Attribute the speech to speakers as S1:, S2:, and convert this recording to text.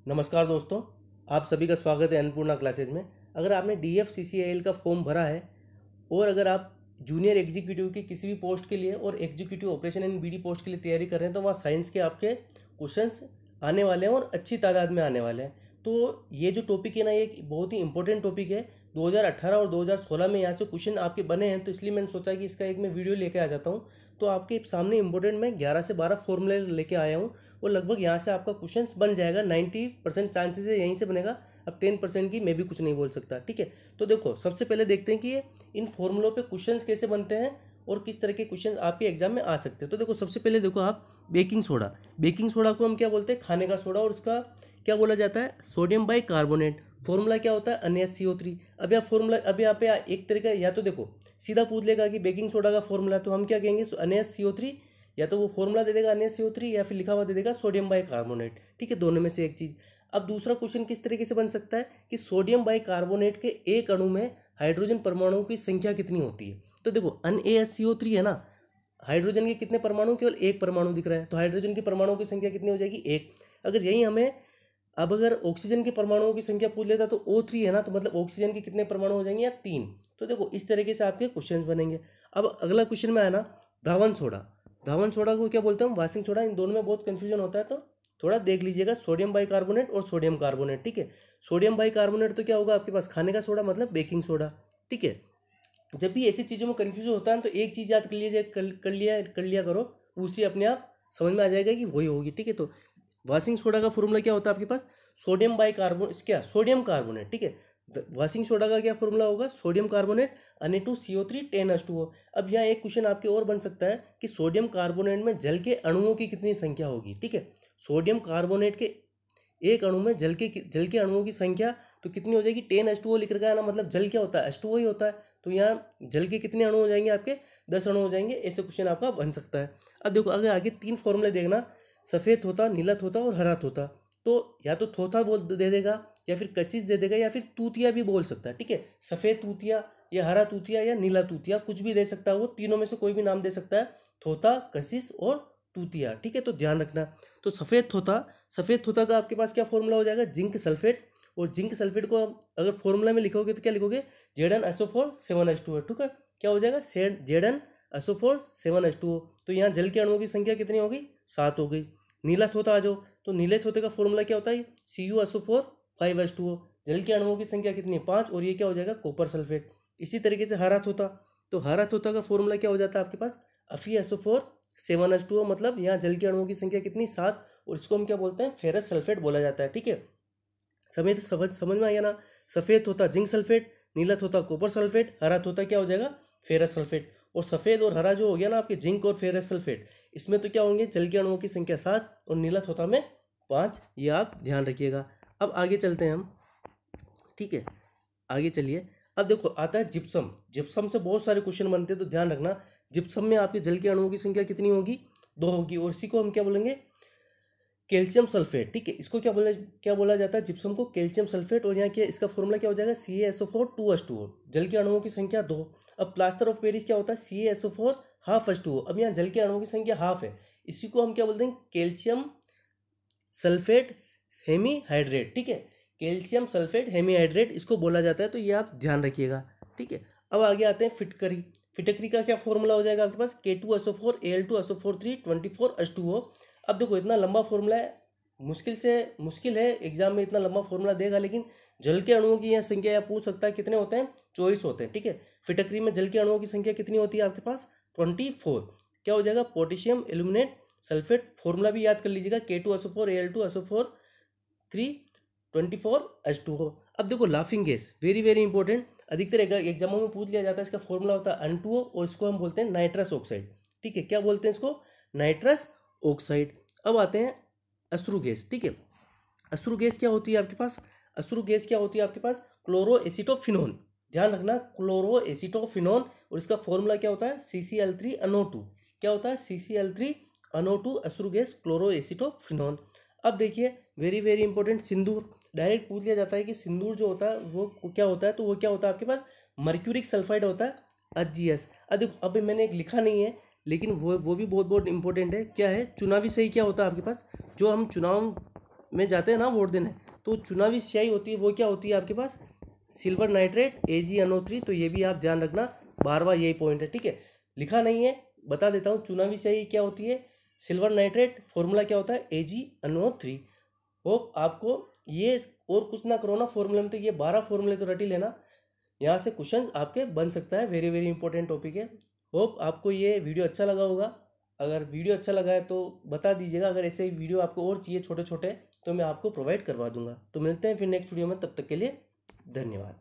S1: नमस्कार दोस्तों, आप सभी का स्वागत है अन्नपूर्णा क्लासेज में। अगर आपने DFCCIL का फॉर्म भरा है और अगर आप जूनियर एग्जीक्यूटिव की किसी भी पोस्ट के लिए और executive operation and BD post के लिए तैयारी कर रहे हैं तो वहाँ साइंस के आपके क्वेश्चंस आने वाले हैं और अच्छी तादाद में आने वाले हैं। तो ये जो टॉपिक है ना, ये एक बहुत ही इंपॉर्टेंट टॉपिक है। 2018 और 2016 में यहाँ से क्वेश्चन आपके बने हैं, तो इसलिए मैंने सोचा कि इसका एक मैं वीडियो लेके आ जाता हूँ। तो आपके सामने इंपॉर्टेंट मैं 11 से 12 फॉर्मूले लेके आया हूँ और लगभग यहाँ से आपका क्वेश्चन बन जाएगा। 90% चांसेस है यहीं से बनेगा। अब 10% की मैं भी कुछ नहीं बोल सकता, ठीक है। तो देखो, सबसे पहले देखते हैं कि ये इन फॉर्मूलों पे क्वेश्चंस कैसे बनते हैं और किस तरह के क्वेश्चन आपके एग्जाम में आ सकते हैं। तो देखो, सबसे पहले देखो आप बेकिंग सोडा को हम क्या बोलते हैं? खाने का सोडा। और उसका क्या बोला जाता है? Sodium by carbonate. फॉर्मूला क्या होता है? NaCO3। अब यहाँ फॉर्मूला, अब यहाँ पे एक तरीका, या तो देखो सीधा पूछ लेगा कि बेकिंग सोडा का फॉर्मूला, तो हम क्या कहेंगे? NaCO3। या तो वो फॉर्मूला दे देगा NaCO3 या फिर लिखा हुआ दे देगा सोडियम बाई कार्बोनेट, ठीक है। दोनों में से एक चीज़। अब दूसरा क्वेश्चन किस तरीके से बन सकता है कि सोडियम बाई कार्बोनेट के एक अणु में हाइड्रोजन परमाणुओं की संख्या कितनी होती है? तो देखो NaCO3 है ना, हाइड्रोजन के कितने परमाणु? केवल एक परमाणु दिख रहा है, तो हाइड्रोजन के परमाणुओं की संख्या कितनी हो जाएगी? एक। अगर यही हमें अब अगर ऑक्सीजन के परमाणुओं की संख्या पूछ लेता तो O3 है ना, तो मतलब ऑक्सीजन के कितने परमाणु हो जाएंगे? या 3। तो देखो इस तरीके से आपके क्वेश्चन बनेंगे। अब अगला क्वेश्चन में आया ना, धावन सोडा को क्या बोलते हैं? Washing soda. इन दोनों में बहुत कंफ्यूजन होता है, तो थोड़ा देख लीजिएगा। सोडियम बाइकार्बोनेट और सोडियम कार्बोनेट, ठीक है। सोडियम बाइकार्बोनेट तो क्या होगा आपके पास? खाने का सोडा, मतलब बेकिंग सोडा, ठीक है। जब भी ऐसी चीज़ों में कन्फ्यूजन होता है तो एक चीज़ याद कर लीजिए, कर लिया करो, दूसरी अपने आप समझ में आ जाएगा कि वही होगी, ठीक है। तो वाशिंग सोडा का फॉर्मूला क्या होता है आपके पास? सोडियम बाइकार्बोनेट, क्या सोडियम कार्बोनेट, ठीक है। वाशिंग सोडा का क्या फॉर्मूला होगा? Sodium carbonate Na2CO3 10H2O। अब यहाँ एक क्वेश्चन आपके और बन सकता है कि सोडियम कार्बोनेट में जल के अणुओं की कितनी संख्या होगी, ठीक है। सोडियम कार्बोनेट के एक अणु में जल के अणुओं की संख्या तो कितनी हो जाएगी? 10H2O लिख रखा है ना, मतलब जल क्या होता है? H2O ही होता है। तो यहाँ जल के कितने अणु हो जाएंगे आपके? 10 अणु हो जाएंगे। ऐसे क्वेश्चन आपका बन सकता है। अब देखो, अगर आगे 3 फॉर्मूले देखना, सफ़ेद तोता, नीला तोता और हरा तोता। तो या तो तोता बोल दे देगा, या फिर कशिश दे देगा, या फिर तूतिया भी बोल सकता है, ठीक है। सफ़ेद तूतिया या हरा तूतिया या नीला तूतिया, कुछ भी दे सकता है। वो तीनों में से कोई भी नाम दे सकता है, तोता, कशिश और तूतिया, ठीक है। तो ध्यान रखना। तो सफ़ेद तोता का आपके पास क्या फॉर्मूला हो जाएगा? Zinc sulphate. और जिंक सल्फेट को अगर फॉर्मूला में लिखोगे तो क्या लिखोगे? Zn SO4 7H2O, ठीक है। क्या हो जाएगा? Zn SO4 7H2O। तो यहाँ जल के अणुओं की संख्या कितनी हो गई? 7 हो गई। नीला तोता आ जाओ, तो नीले तोते का फॉर्मूला क्या होता है? CuSO4 5H2O। जल के अणुओं की संख्या कितनी है? 5। और ये क्या हो जाएगा? Copper sulphate. इसी तरीके से हरा तोता, तो हरा तोता का फॉर्मूला क्या हो जाता है आपके पास? FeSO4 7H2O। मतलब यहाँ जल के अणुओं की संख्या कितनी? 7। और इसको हम क्या बोलते हैं? फेरस सल्फेट बोला जाता है, ठीक है। समझ में आया ना? सफ़ेद तोता जिंक सल्फेट, नीला तोता कॉपर सल्फेट, हरा तोता क्या हो जाएगा? Ferrous sulphate. और सफ़ेद और हरा जो हो गया ना आपके, जिंक और फेरस सल्फेट, इसमें तो क्या होंगे? जल के अणुओं की संख्या 7 और नीला तोता में 5। ये आप ध्यान रखिएगा। अब आगे चलते हैं हम, ठीक है। आगे चलिए। अब देखो आता है जिप्सम से बहुत सारे क्वेश्चन बनते हैं, तो ध्यान रखना। जिप्सम में आपके जल के अणुओं की संख्या कितनी होगी? 2 होगी। और इसी को हम क्या बोलेंगे? कैल्शियम सल्फेट, ठीक है। इसको क्या बोला जाता है? जिप्सम को कैल्शियम सल्फेट। और यहाँ क्या, इसका फॉर्मूला क्या हो जाएगा? CaSO4 2H2O। जल के अणुओं की संख्या 2। अब प्लास्टर ऑफ पेरिस क्या होता है? CaSO4 half H2O। अब यहाँ जल के अणुओं की संख्या हाफ है, इसी को हम क्या बोलते हैं? कैल्शियम सल्फेट हेमीहाइड्रेट, ठीक है। कैल्शियम सल्फेट हेमीहाइड्रेट इसको बोला जाता है, तो ये आप ध्यान रखिएगा, ठीक है। अब आगे आते हैं फिटकरी का क्या फॉर्मूला हो जाएगा आपके पास? K2SO4 Al2SO4 3 24H2O। अब देखो इतना लंबा फॉर्मूला है, मुश्किल है एग्जाम में इतना लंबा फॉर्मूला देगा, लेकिन जल के अणुओं की यहाँ संख्या यहाँ पूछ सकता है। कितने होते हैं? 24 होते हैं, ठीक है। फिटकरी में जल के अणुओं की संख्या कितनी होती है आपके पास? 24। क्या हो जाएगा? Potassium aluminate sulphate. फॉर्मूला भी याद कर लीजिएगा, K2SO4 Al2SO4 3 24H2O। अब देखो laughing gas, very very important, अधिकतर एग्जामों में पूछ लिया जाता है। इसका फॉर्मूला होता है N2O और इसको हम बोलते हैं नाइट्रस ऑक्साइड, ठीक है। क्या बोलते हैं इसको? Nitrous oxide. अब आते हैं अश्रु गैस, ठीक है। अश्रु गैस क्या होती है आपके पास? क्लोरोएसिटोफिनोन। ध्यान रखना, क्लोरोएसिटोफिनोन। और इसका फॉर्मूला क्या होता है? CCl3NO2। क्या होता है? CCl3NO2 अश्रु गैस, क्लोरोएसिटोफिनोन। अब देखिए वेरी वेरी इंपॉर्टेंट, सिंदूर। डायरेक्ट पूछ लिया जाता है कि सिंदूर जो होता है वो क्या होता है? तो वो क्या होता है आपके पास? मर्क्यूरिक सल्फाइड होता है, HGS। अब देखो, अभी मैंने एक लिखा नहीं है, लेकिन वो भी बहुत बहुत इंपॉर्टेंट है। क्या है? चुनावी सही क्या होता है आपके पास? जो हम चुनाव में जाते हैं ना वोट देने, तो चुनावी स्याही होती है, वो क्या होती है आपके पास, सिल्वर नाइट्रेट AgNO3। तो ये भी आप ध्यान रखना, 12वां यही पॉइंट है, ठीक है। लिखा नहीं है, बता देता हूँ। चुनावी स्याही क्या होती है, सिल्वर नाइट्रेट, फॉर्मूला क्या होता है AgNO3। होप आपको ये और कुछ ना करो ना फॉर्मूले में, तो ये 12 फॉर्मूले तो रट ही लेना, यहाँ से क्वेश्चन आपके बन सकता है। वेरी वेरी इंपॉर्टेंट टॉपिक है। होप आपको ये वीडियो अच्छा लगा होगा। अगर वीडियो अच्छा लगा है तो बता दीजिएगा। अगर ऐसे ही वीडियो आपको और चाहिए छोटे छोटे, तो मैं आपको प्रोवाइड करवा दूंगा। तो मिलते हैं फिर नेक्स्ट वीडियो में, तब तक के लिए धन्यवाद।